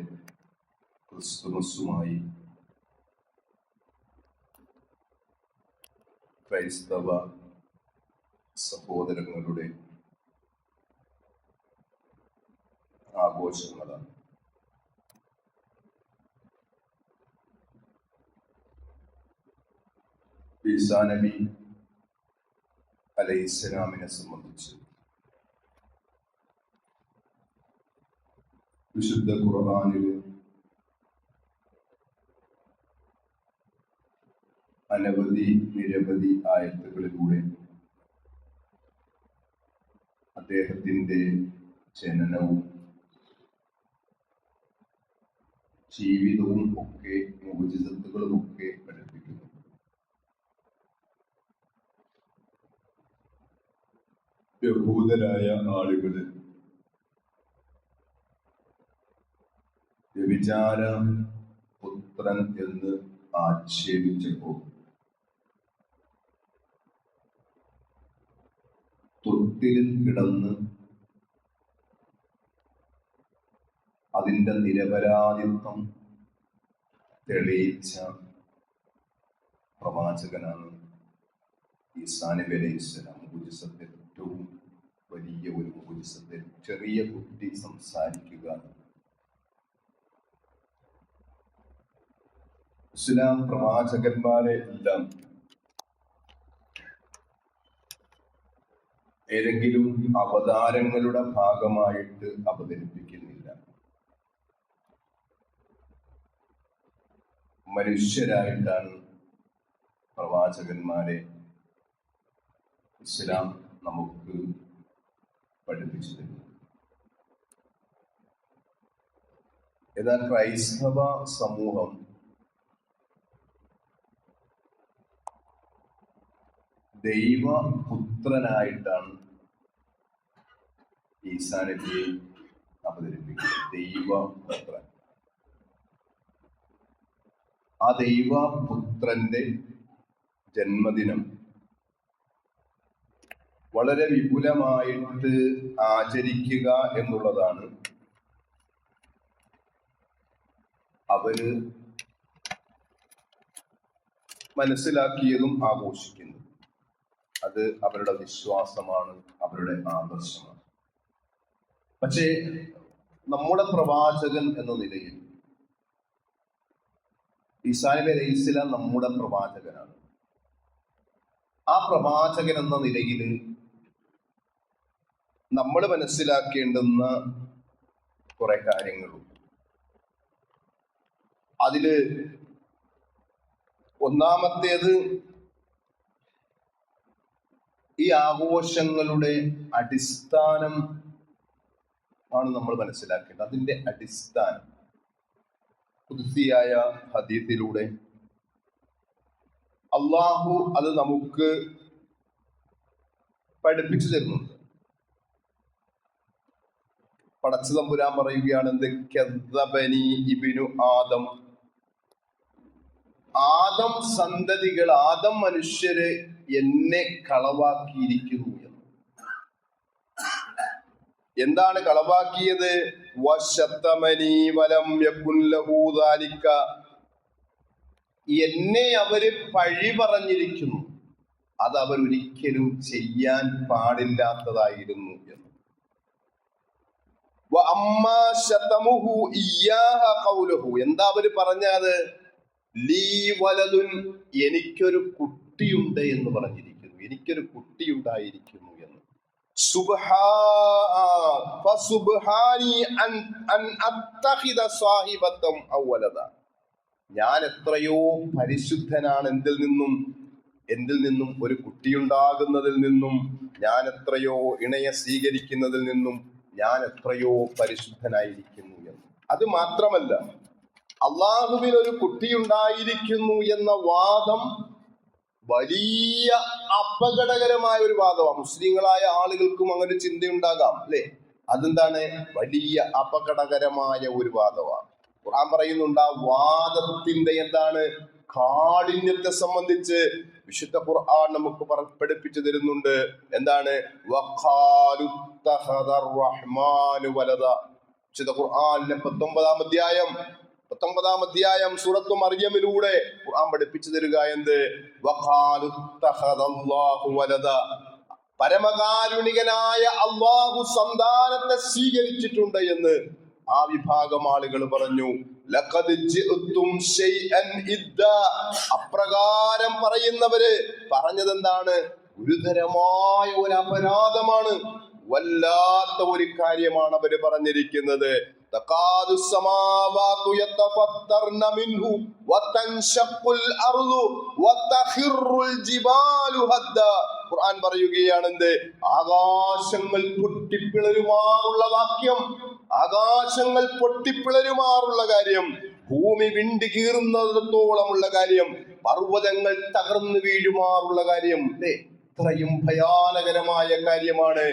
ക്രിസ്തുമസുമായി ക്രൈസ്തവ സഹോദരങ്ങളുടെ ആഘോഷങ്ങളാണ്. ഈസാ നബി അലൈഹിസ്സലാമിനെ സംബന്ധിച്ച് വിശുദ്ധ ഖുർആനിൽ നിരവധി ആയത്തുകളിലൂടെ അദ്ദേഹത്തിന്റെ ജനനവും ജീവിതവും ഒക്കെ മുഅ്ജിസത്തുകളും ഒക്കെ പഠിപ്പിക്കുന്നു. യഹൂദരായ ആളുകള് വ്യഭിചാര പുത്രൻ എന്ന് ആക്ഷേപിച്ചപ്പോൾ തൊട്ടിലിൽ കിടന്ന് അതിന്റെ നിരപരാധിത്വം തെളിയിച്ച പ്രവാചകനാണ് ഈസാ നബി അലൈഹിസ്സലാം. മുഅ്ജിസത്തിൽ ഏറ്റവും വലിയ ഒരു മുഅ്ജിസത്തിൽ ചെറിയ കുട്ടി സംസാരിക്കുക. ഇസ്ലാം പ്രവാചകന്മാരെ എല്ലാം ഏതെങ്കിലും അവതാരങ്ങളുടെ ഭാഗമായിട്ട് അവതരിപ്പിക്കുന്നില്ല. മനുഷ്യരായിട്ടാണ് പ്രവാചകന്മാരെ ഇസ്ലാം നമുക്ക് പഠിപ്പിച്ചു തരുന്നത്. എന്നാൽ ക്രൈസ്തവ സമൂഹം ദൈവപുത്രനായിട്ടാണ് ഈസാ നബിയെ അവതരിപ്പിക്കുന്നത്. ദൈവപുത്രൻ. ആ ദൈവപുത്രന്റെ ജന്മദിനം വളരെ വിപുലമായിട്ട് ആചരിക്കുക എന്നുള്ളതാണ് അവര് മനസ്സിലാക്കിയതും ആഘോഷിക്കുന്നതും. അത് അവരുടെ വിശ്വാസമാണ്, അവരുടെ ആദർശമാണ്. പക്ഷേ നമ്മുടെ പ്രവാചകൻ എന്ന നിലയിൽ ഈസാ നബി അലൈഹിസ്സലാം നമ്മുടെ പ്രവാചകനാണ്. ആ പ്രവാചകൻ എന്ന നിലയിൽ നമ്മൾ മനസ്സിലാക്കേണ്ടുന്ന കുറെ കാര്യങ്ങളും അതില് ഒന്നാമത്തേത് ഈ ആഘോഷങ്ങളുടെ അടിസ്ഥാനം ആണ് നമ്മൾ മനസ്സിലാക്കേണ്ടത്. അതിന്റെ അടിസ്ഥാനം ഖുദ്സിയായ ഹദീസിലൂടെ അള്ളാഹു അത് നമുക്ക് പഠിപ്പിച്ചു തരുന്നുണ്ട്. പടച്ചു തമ്പുരാൻ പറയുകയാണ്, എന്ത് കദ്ദബനി ഇബ്നു ആദം, ആദം സന്തതികൾ, ആദം മനുഷ്യര് എന്നെ കളവാക്കിയിരിക്കുന്നു എന്ന്. എന്താണ് കളവാക്കിയത്? വശത്തമനി വലം യകുൻ ലഹു ദാലിക, എന്നെ അവര് പഴി പറഞ്ഞിരിക്കുന്നു, അത് അവരൊരിക്കലും ചെയ്യാൻ പാടില്ലാത്തതായിരുന്നു എന്ന്. എന്താ അവര് പറഞ്ഞത്? ലീ വലതുൻ, എനിക്കൊരു കുട്ടിയുണ്ട് എന്ന് പറഞ്ഞിരിക്കുന്നു, എനിക്കൊരു കുട്ടിയുണ്ടായിരിക്കുന്നു എന്ന്. ഞാൻ എത്രയോ പരിശുദ്ധനാണ് എന്തിൽ നിന്നും ഒരു കുട്ടിയുണ്ടാകുന്നതിൽ നിന്നും, ഞാൻ എത്രയോ ഇണയെ സ്വീകരിക്കുന്നതിൽ നിന്നും ഞാൻ എത്രയോ പരിശുദ്ധനായിരിക്കുന്നു എന്ന്. അത് മാത്രമല്ല, അള്ളാഹുവിൽ ഒരു കുട്ടിയുണ്ടായിരിക്കുന്നു എന്ന വാദം വലിയ അപകടകരമായ ഒരു വാദമാണ്. മുസ്ലിങ്ങളായ ആളുകൾക്കും അങ്ങനെ ചിന്തയുണ്ടാകാം അല്ലെ? അതെന്താണ്? വലിയ അപകടകരമായ ഒരു വാദമാണ്. ഖുർആൻ പറയുന്നുണ്ട് ആ വാദത്തിന്റെ എന്താണ് കാഠിന്യത്തെ സംബന്ധിച്ച് വിശുദ്ധ ഖുർആൻ നമുക്ക് പഠിപ്പിച്ചു തരുന്നുണ്ട്. എന്താണ്? വഖാലു തഖദർ റഹ്മാനു വലദ. വിശുദ്ധ ഖുർആനിലെ 19-ാം അധ്യായം സൂറത്തു മർയമിലൂടെ ഖുർആൻ പഠിപ്പിച്ചു തരിക എന്ത്? വഖാലു തഖദല്ലാഹു വലദ. പരമകാരുണികനായ അല്ലാഹു സന്താനത്തെ സ്വീകരിച്ചിട്ടുണ്ട് എന്ന് ആ വിഭാഗം ആളുകൾ പറഞ്ഞു. ലഖദ് ജിഅ്തും ശൈഅൻ ഇദ്ദാ. അപ്രകാരം പറയുന്നവര് പറഞ്ഞതെന്താണ്? ഗുരുതരമായ ഒരു അപരാധമാണ്, വല്ലാത്ത ഒരു കാര്യമാണ് അവര് പറഞ്ഞിരിക്കുന്നത്. തഖാദു സമാവാതു യതഫത്തർന മിൻഹു വതൻശഖുൽ അർളു വതഖിറുൽ ജിബാലു ഹദ്ദാ. ഖുർആൻ പറയുകയാണ് എന്ത്? ആകാശങ്ങൾ പൊട്ടിപ്പിളരുമാറുള്ള വാക്യം, ആകാശങ്ങൾ പൊട്ടിപ്പിളരുമാറുള്ള കാര്യം, ഭൂമി വിണ്ടി കീറുന്നിടത്തോളമുള്ള കാര്യം, പർവ്വതങ്ങൾ തകർന്നു വീഴുമാറുള്ള കാര്യം. ഇത്രയും ഭയാനകരമായ കാര്യമാണ്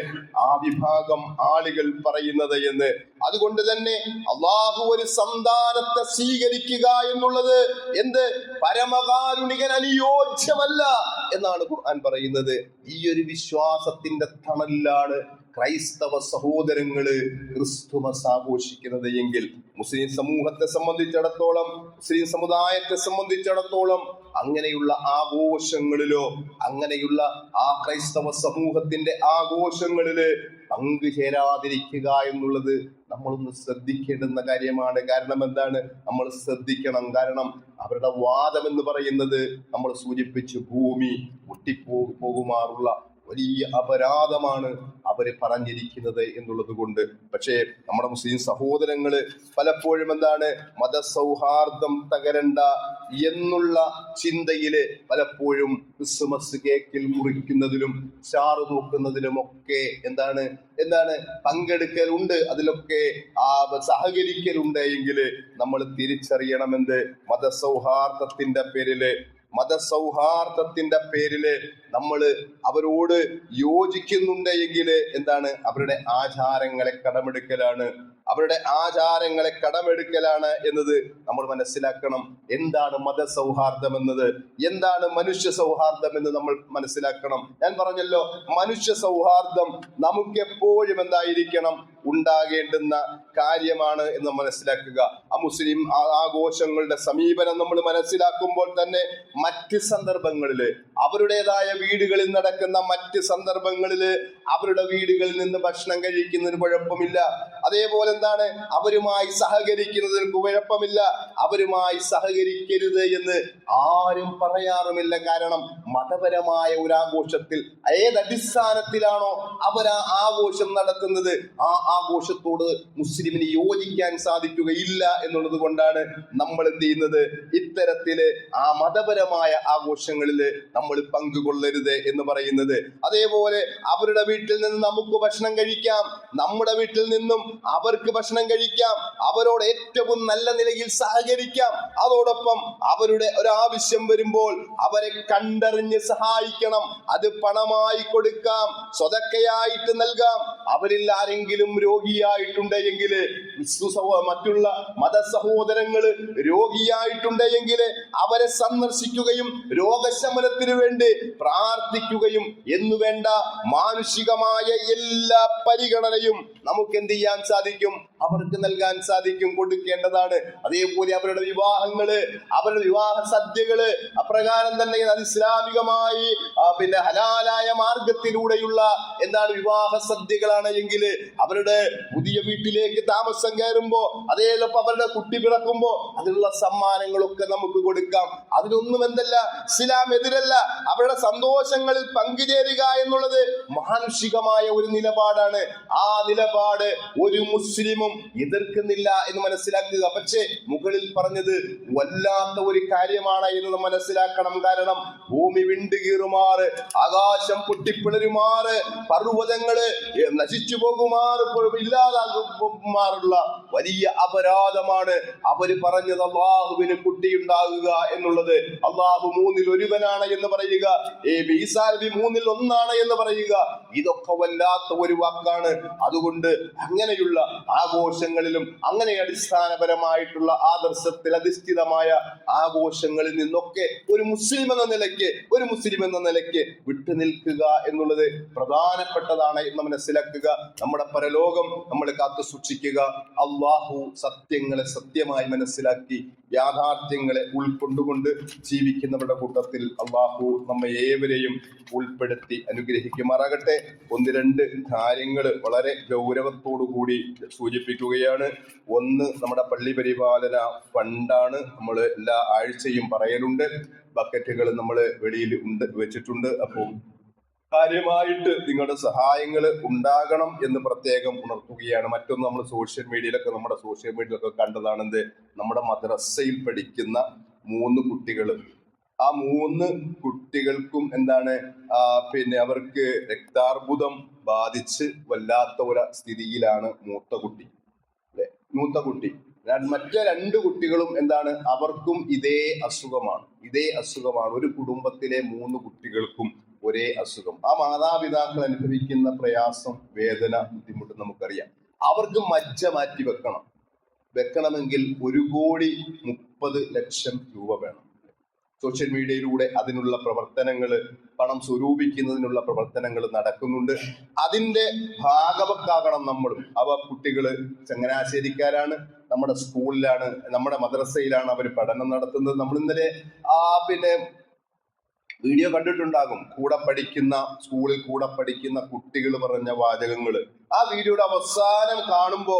ആ വിഭാഗം ആളുകൾ പറയുന്നത് എന്ന്. അതുകൊണ്ട് തന്നെ അള്ളാഹു ഒരു സന്താനത്തെ സ്വീകരിക്കുക എന്നുള്ളത് എന്ത്? പരമകാരുണികൻ അനുയോജ്യമല്ല എന്നാണ് ഖുർആൻ പറയുന്നത്. ഈ ഒരു വിശ്വാസത്തിന്റെ തണലിലാണ് ക്രൈസ്തവ സഹോദരങ്ങള് ക്രിസ്തുമസ് ആഘോഷിക്കുന്നത് എങ്കിൽ മുസ്ലിം സമൂഹത്തെ സംബന്ധിച്ചിടത്തോളം, മുസ്ലിം സമുദായത്തെ സംബന്ധിച്ചിടത്തോളം അങ്ങനെയുള്ള ആഘോഷങ്ങളിലോ അങ്ങനെയുള്ള ആ ക്രൈസ്തവ സമൂഹത്തിന്റെ ആഘോഷങ്ങളില് പങ്കുചേരാതിരിക്കുക എന്നുള്ളത് നമ്മളൊന്ന് ശ്രദ്ധിക്കേണ്ടുന്ന കാര്യമാണ്. കാരണം എന്താണ്? നമ്മൾ ശ്രദ്ധിക്കണം. കാരണം അവരുടെ വാദം എന്ന് പറയുന്നത് നമ്മൾ സൂചിപ്പിച്ചു ഭൂമി പൊട്ടിപ്പോകുമാറുള്ള വലിയ അപരാധമാണ് അവര് പറഞ്ഞിരിക്കുന്നത് എന്നുള്ളത് കൊണ്ട്. പക്ഷേ നമ്മുടെ മുസ്ലിം സഹോദരങ്ങള് പലപ്പോഴും എന്താണ്? മതസൗഹാർദ്ദം തകരണ്ട എന്നുള്ള ചിന്തയില് പലപ്പോഴും ക്രിസ്മസ് കേക്കിൽ മുറിക്കുന്നതിലും ചാറ് തൂക്കുന്നതിലും ഒക്കെ എന്താണ് പങ്കെടുക്കലുണ്ട്, അതിലൊക്കെ സഹകരിക്കലുണ്ട് എങ്കിൽ നമ്മൾ തിരിച്ചറിയണമെന്ത്? മതസൗഹാർദ്ദത്തിന്റെ പേരില് നമ്മൾ അവരോട് യോജിക്കുന്നുണ്ട് എങ്കിൽ എന്താണ്? അവരുടെ ആചാരങ്ങളെ കടമെടുക്കലാണ് എന്നത് നമ്മൾ മനസ്സിലാക്കണം. എന്താണ് മതസൗഹാർദ്ദം എന്നത്, എന്താണ് മനുഷ്യ സൗഹാർദ്ദം എന്ന് നമ്മൾ മനസ്സിലാക്കണം. ഞാൻ പറഞ്ഞല്ലോ, മനുഷ്യ സൗഹാർദ്ദം നമുക്ക് എപ്പോഴും എന്തായിരിക്കണം? ഉണ്ടാകേണ്ടുന്ന കാര്യമാണ് എന്ന് മനസ്സിലാക്കുക. ആ മുസ്ലിം ആഘോഷങ്ങളുടെ സമീപനം നമ്മൾ മനസ്സിലാക്കുമ്പോൾ തന്നെ മറ്റ് സന്ദർഭങ്ങളില്, അവരുടേതായ വീടുകളിൽ നടക്കുന്ന മറ്റ് സന്ദർഭങ്ങളില് അവരുടെ വീടുകളിൽ നിന്ന് ഭക്ഷണം കഴിക്കുന്നതിന് കുഴപ്പമില്ല. അതേപോലെ എന്താണ്? അവരുമായി സഹകരിക്കുന്നതിന് കുഴപ്പമില്ല. അവരുമായി സഹകരിക്കരുത് എന്ന് ആരും പറയാറുമില്ല. കാരണം മതപരമായ ഒരു ആഘോഷത്തിൽ ഏതടിസ്ഥാനത്തിലാണോ അവർ ആ ആഘോഷം നടത്തുന്നത്, ആ ആഘോഷത്തോട് മുസ്ലിമിന് യോജിക്കാൻ സാധിക്കുകയില്ല എന്നുള്ളത് കൊണ്ടാണ് നമ്മൾ എന്ത് ചെയ്യുന്നത്? ഇത്തരത്തില് ആ മതപരമായ ആഘോഷങ്ങളിൽ നമ്മൾ പങ്കുകൊള്ളരുത് എന്ന് പറയുന്നത്. അതേപോലെ അവരുടെ വീട്ടിൽ നിന്ന് നമുക്ക് ഭക്ഷണം കഴിക്കാം, നമ്മുടെ വീട്ടിൽ നിന്നും അവർക്ക് ഭക്ഷണം കഴിക്കാം, അവരോട് ഏറ്റവും നല്ല നിലയിൽ സഹകരിക്കാം. അതോടൊപ്പം അവരുടെ ഒരാവശ്യം വരുമ്പോൾ അവരെ കണ്ടറിഞ്ഞ് സഹായിക്കണം. അത് പണമായി കൊടുക്കാം, സ്വതക്കയായിട്ട് നൽകാം. അവരിൽ ആരെങ്കിലും രോഗിയായിട്ടുണ്ടെങ്കിൽ, മറ്റുള്ള മതസഹോദരങ്ങള് രോഗിയായിട്ടുണ്ടെങ്കിൽ അവരെ സന്ദർശിക്കുകയും രോഗശമനത്തിനു വേണ്ടി പ്രാർത്ഥിക്കുകയും എന്നുവേണ്ട മാനുഷികമായ എല്ലാ പരിഗണനയും നമുക്ക് എന്ത് ചെയ്യാൻ സാധിക്കും? അവർക്ക് നൽകാൻ സാധിക്കും, കൊടുക്കേണ്ടതാണ്. അതേപോലെ അവരുടെ വിവാഹങ്ങള്, അവരുടെ വിവാഹ സദ്യകള് അപ്രകാരം തന്നെ ഇസ്ലാമികമായി ഹലാലായ മാർഗത്തിലൂടെയുള്ള വിവാഹ സദ്യകളാണ് എങ്കിൽ അവരുടെ പുതിയ വീട്ടിലേക്ക് താമസം കയറുമ്പോ, അതേലൊപ്പം അവരുടെ കുട്ടി പിറക്കുമ്പോ അതിനുള്ള സമ്മാനങ്ങളൊക്കെ നമുക്ക് കൊടുക്കാം. അതിനൊന്നും ഇസ്ലാം എതിരല്ല. അവരുടെ സന്തോഷങ്ങളിൽ പങ്കുചേരുക എന്നുള്ളത് മാനുഷികമായ ഒരു നിലപാടാണ്. ആ നിലപാട് ഒരു മുസ്ലിമും എതിർക്കുന്നില്ല എന്ന് മനസ്സിലാക്കുക. പക്ഷേ മുകളിൽ പറഞ്ഞത് വല്ലാത്ത ഒരു കാര്യമാണ് എന്ന് മനസ്സിലാക്കണം. കാരണം ഭൂമി വിണ്ടുകീറുമാറ്, ആകാശം പൊട്ടിപ്പിളരുമാറ്, പർവ്വതങ്ങള് നശിച്ചു പോകുമാറ്, ഇല്ലാതാകുമാറുള്ള വലിയ അപരാധമാണ് അവര് പറഞ്ഞത് അള്ളാഹുവിന് കുട്ടിയുണ്ടാകുക എന്നുള്ളത്. അള്ളാഹു മൂന്നിൽ ഒരുവനാണ് എന്ന് പറയുക, ഈസാ നബി മൂന്നിൽ ഒന്നാണ് എന്ന് പറയുക, ഇതൊക്കെ വല്ലാത്ത ഒരു വാക്കാണ്. അതുകൊണ്ട് അങ്ങനെയുള്ള ആഘോഷങ്ങളിലും അങ്ങനെ അടിസ്ഥാനപരമായിട്ടുള്ള ആദർശത്തിൽ അധിഷ്ഠിതമായ ആഘോഷങ്ങളിൽ നിന്നൊക്കെ ഒരു മുസ്ലിം എന്ന നിലയ്ക്ക് വിട്ടുനിൽക്കുക എന്നുള്ളത് പ്രധാനപ്പെട്ടതാണ് എന്ന് മനസ്സിലാക്കുക. നമ്മുടെ പരലോകം നമ്മൾ കാത്തു സൂക്ഷിക്കുക. അള്ളാഹു സത്യങ്ങളെ സത്യമായി മനസ്സിലാക്കി യാഥാർത്ഥ്യങ്ങളെ ഉൾക്കൊണ്ടുകൊണ്ട് ജീവിക്കുന്നവരുടെ കൂട്ടത്തിൽ അള്ളാഹു നമ്മെ ഏവരെയും ഉൾപ്പെടുത്തി അനുഗ്രഹിക്കുമാറാകട്ടെ. ഒന്ന് രണ്ട് കാര്യങ്ങൾ വളരെ ഗൗരവത്തോടു കൂടി സൂചിപ്പിക്കുകയാണ്. ഒന്ന്, നമ്മുടെ പള്ളി പരിപാലന ഫണ്ടാണ്. നമ്മൾ എല്ലാ ആഴ്ചയും പറയലുണ്ട്. ബക്കറ്റുകൾ നമ്മൾ വെളിയിൽ വെച്ചിട്ടുണ്ട്. അപ്പോൾ കാര്യമായിട്ട് നിങ്ങളുടെ സഹായങ്ങൾ ഉണ്ടാകണം എന്ന് പ്രത്യേകം ഉണർത്തുകയാണ്. മറ്റൊന്ന്, നമ്മൾ നമ്മുടെ സോഷ്യൽ മീഡിയയിലൊക്കെ കണ്ടതാണെന്ത്, നമ്മുടെ മദ്രസയിൽ പഠിക്കുന്ന 3 കുട്ടികൾ, ആ 3 കുട്ടികൾക്കും എന്താണ് അവർക്ക് രക്താർബുദം ബാധിച്ച് വല്ലാത്ത ഒരു സ്ഥിതിയിലാണ് മൂത്ത കുട്ടി. മറ്റേ 2 കുട്ടികളും എന്താണ്, അവർക്കും ഇതേ അസുഖമാണ്. ഒരു കുടുംബത്തിലെ 3 കുട്ടികൾക്കും ഒരേ അസുഖം. ആ മാതാപിതാക്കൾ അനുഭവിക്കുന്ന പ്രയാസം, വേദന, ബുദ്ധിമുട്ട് നമുക്കറിയാം. അവർക്ക് മജ്ജ മാറ്റി വെക്കണമെങ്കിൽ 1,30,00,000 രൂപ വേണം. സോഷ്യൽ മീഡിയയിലൂടെ അതിനുള്ള പ്രവർത്തനങ്ങൾ, പണം സ്വരൂപിക്കുന്നതിനുള്ള പ്രവർത്തനങ്ങൾ നടക്കുന്നുണ്ട്. അതിന്റെ ഭാഗവക്കാകണം നമ്മളും. കുട്ടികള് ചങ്ങനാശ്ശേരിക്കാരാണ്, നമ്മുടെ സ്കൂളിലാണ്, നമ്മുടെ മദ്രസയിലാണ് അവർ പഠനം നടത്തുന്നത്. നമ്മൾ ഇന്നലെ വീഡിയോ കണ്ടിട്ടുണ്ടാകും. സ്കൂളിൽ കൂടെ പഠിക്കുന്ന കുട്ടികൾ പറഞ്ഞ വാചകങ്ങൾ. ആ വീഡിയോയുടെ അവസാനം കാണുമ്പോ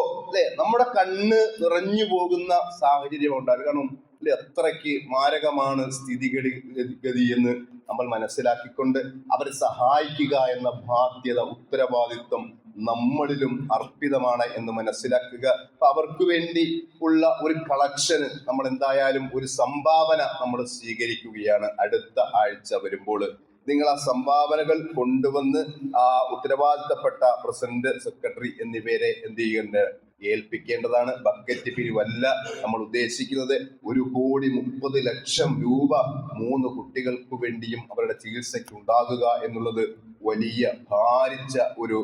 നമ്മുടെ കണ്ണ് നിറഞ്ഞു പോകുന്ന സാഹചര്യം ഉണ്ടാകും. കാരണം എത്രയ്ക്ക് മാരകമാണ് സ്ഥിതിഗതി എന്ന് നമ്മൾ മനസ്സിലാക്കിക്കൊണ്ട് അവരെ സഹായിക്കുക എന്ന ബാധ്യത, ഉത്തരവാദിത്വം നമ്മളിലും അർപ്പിതമാണ് എന്ന് മനസ്സിലാക്കുക. അപ്പൊ അവർക്ക് വേണ്ടി ഉള്ള ഒരു കളക്ഷന് നമ്മൾ എന്തായാലും ഒരു സംഭാവന നമ്മൾ സ്വീകരിക്കുകയാണ്. അടുത്ത ആഴ്ച വരുമ്പോൾ നിങ്ങൾ ആ സംഭാവനകൾ കൊണ്ടുവന്ന് ആ ഉത്തരവാദിത്തപ്പെട്ട പ്രസിഡന്റ്, സെക്രട്ടറി എന്നിവരെ എന്ത് ഏൽപ്പിക്കേണ്ടതാണ്. ബക്കറ്റ് പിരിവല്ല നമ്മൾ ഉദ്ദേശിക്കുന്നത്. 1,30,00,000 രൂപ 3 കുട്ടികൾക്ക് വേണ്ടിയും അവരുടെ ചികിത്സയ്ക്ക് ഉണ്ടാകുക എന്നുള്ളത് വലിയ ഭാരിച്ച ഒരു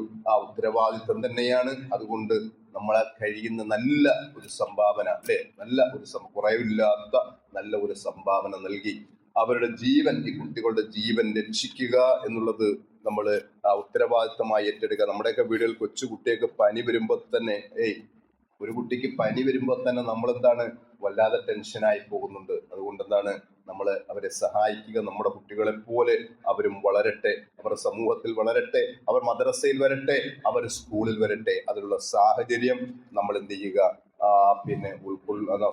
ഉത്തരവാദിത്വം തന്നെയാണ്. അതുകൊണ്ട് നമ്മളെ കഴിയുന്ന നല്ല ഒരു സംഭാവന, കുറവില്ലാത്ത നല്ല ഒരു സംഭാവന നൽകി അവരുടെ ജീവൻ, ഈ കുട്ടികളുടെ ജീവൻ രക്ഷിക്കുക എന്നുള്ളത് നമ്മൾ ഉത്തരവാദിത്തമായി ഏറ്റെടുക്കുക. നമ്മുടെയൊക്കെ വീടുകളിൽ കൊച്ചു കുട്ടിയൊക്കെ പനി വരുമ്പോൾ തന്നെ ഒരു കുട്ടിക്ക് പനി വരുമ്പോൾ തന്നെ നമ്മളെന്താണ് വല്ലാതെ ടെൻഷനായി പോകുന്നുണ്ട്. അതുകൊണ്ട് എന്താണ് നമ്മൾ അവരെ സഹായിക്കുക. നമ്മുടെ കുട്ടികളെ പോലെ അവരും വളരട്ടെ, അവർ സമൂഹത്തിൽ വളരട്ടെ, അവർ മദ്രസയിൽ വരട്ടെ, അവർ സ്കൂളിൽ വരട്ടെ. അതിനുള്ള സാഹചര്യം നമ്മൾ എന്ത് ചെയ്യുക,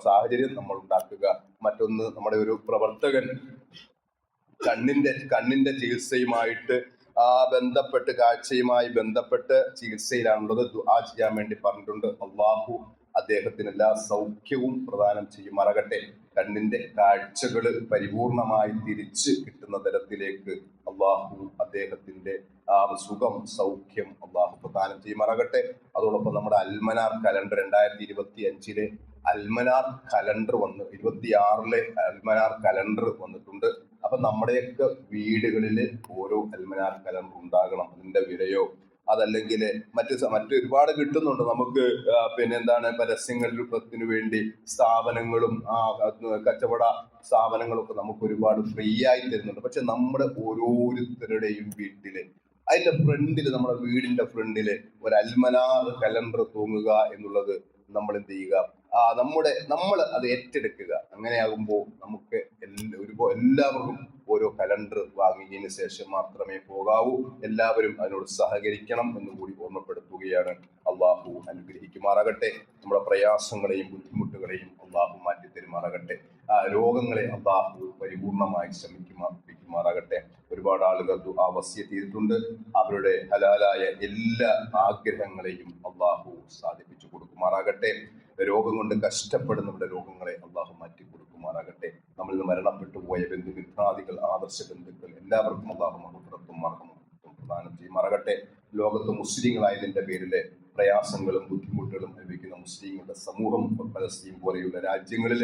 സാഹചര്യം നമ്മൾ ഉണ്ടാക്കുക. മറ്റൊന്ന്, നമ്മുടെ ഒരു പ്രവർത്തകൻ കണ്ണിന്റെ ചികിത്സയുമായിട്ട് കാഴ്ചയുമായി ബന്ധപ്പെട്ട് ചികിത്സയിലാണുള്ളത്. ദുആ ചെയ്യാൻ വേണ്ടി പറഞ്ഞിട്ടുണ്ട്. അള്ളാഹു അദ്ദേഹത്തിന് എല്ലാ സൗഖ്യവും പ്രദാനം ചെയ്യുമാറാകട്ടെ. കണ്ണിന്റെ കാഴ്ചകൾ പരിപൂർണമായി തിരിച്ച് കിട്ടുന്ന തരത്തിലേക്ക് അള്ളാഹു അദ്ദേഹത്തിന്റെ സുഖം, സൗഖ്യം അള്ളാഹു പ്രദാനം ചെയ്യുമാറാകട്ടെ. അതോടൊപ്പം നമ്മുടെ Al Manar calendar 2025 Al Manar calendar 26 Al Manar calendar വന്നിട്ടുണ്ട്. അപ്പൊ നമ്മുടെയൊക്കെ വീടുകളിൽ ഓരോ അൽമനാർ കലണ്ടർ ഉണ്ടാകണം. അതിന്റെ വിലയോ അതല്ലെങ്കിൽ മറ്റ് ഒരുപാട് കിട്ടുന്നുണ്ട് നമുക്ക്. പരസ്യങ്ങൾക്ക് വേണ്ടി സ്ഥാപനങ്ങളും കച്ചവട സ്ഥാപനങ്ങളൊക്കെ നമുക്ക് ഒരുപാട് ഫ്രീ ആയി തരുന്നുണ്ട്. പക്ഷെ നമ്മുടെ ഓരോരുത്തരുടെയും വീട്ടില് അതിന്റെ ഫ്രണ്ടില്, നമ്മുടെ വീടിന്റെ ഫ്രണ്ടില് ഒരു അൽമനാർ കലണ്ടർ തൂങ്ങുക എന്നുള്ളത് നമ്മൾ എന്ത് ചെയ്യുക, നമ്മൾ അത് ഏറ്റെടുക്കുക. അങ്ങനെയാകുമ്പോൾ നമുക്ക് എല്ലാവർക്കും ഓരോ കലണ്ടർ വാങ്ങിയതിന് ശേഷം മാത്രമേ പോകാവൂ. എല്ലാവരും അതിനോട് സഹകരിക്കണം എന്നും കൂടി ഓർമ്മപ്പെടുത്തുകയാണ്. അള്ളാഹു അനുഗ്രഹിക്കുമാറാകട്ടെ. നമ്മുടെ പ്രയാസങ്ങളെയും ബുദ്ധിമുട്ടുകളെയും അള്ളാഹു മാറ്റിത്തരുമാറാകട്ടെ. രോഗങ്ങളെ അള്ളാഹു പരിപൂർണമായി ശമിക്കുമാറാകട്ടെ. ഒരുപാട് ആളുകൾ ദുആ വസിയത്ത് ചെയ്തിട്ടുണ്ട്. അവരുടെ ഹലാലായ എല്ലാ ആഗ്രഹങ്ങളെയും അള്ളാഹു സാധിപ്പിച്ചു കൊടുക്കുമാറാകട്ടെ. രോഗം കൊണ്ട് കഷ്ടപ്പെടുന്നവരുടെ രോഗങ്ങളെ അള്ളാഹു മാറ്റി കൊടുക്കുമാറാകട്ടെ. നമ്മളിൽ നിന്ന് മരണപ്പെട്ടു പോയ ബന്ധുമിത്രാദികൾ, ആദർശ ബന്ധുക്കൾ എല്ലാവർക്കും അള്ളാഹു മഹഫറത്തും മർഹമത്തും പ്രദാനം ചെയ്യുമാറാകട്ടെ. ലോകത്ത് മുസ്ലിങ്ങളായതിന്റെ പേരിലെ പ്രയാസങ്ങളും ബുദ്ധിമുട്ടുകളും അനുഭവിക്കുന്ന മുസ്ലിങ്ങളുടെ സമൂഹം, പലസ്തീൻ പോലെയുള്ള രാജ്യങ്ങളിൽ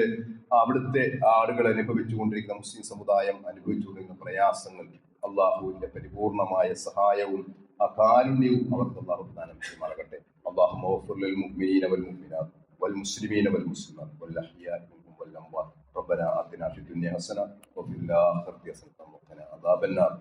അവിടുത്തെ ആളുകൾ അനുഭവിച്ചുകൊണ്ടിരിക്കുന്ന മുസ്ലിം സമുദായം അനുഭവിച്ചുകൊണ്ടിരിക്കുന്ന പ്രയാസങ്ങൾ, അള്ളാഹുവിന്റെ പരിപൂർണമായ സഹായവും കാരുണ്യവും അവർക്ക് അള്ളാഹു പ്രദാനം ചെയ്യുമാറാകട്ടെ. അള്ളാഹു മഗ്ഫിർ ലിൽ മുഅ്മിനീന വൽ മുഅ്മിനാത്ത് വൽ മുസ്ലിമീന വൽ മുസ്ലിമാത്ത് വൽ അഹ്യാഇ മിൻഹും വൽ അംവാത്ത്. റബ്ബനാ ആതിനാ ഫിദ് ദുനിയ ഹസന വഫിൽ ആഖിറതി ഹസനത വഖിനാ അദാബന്നാർ.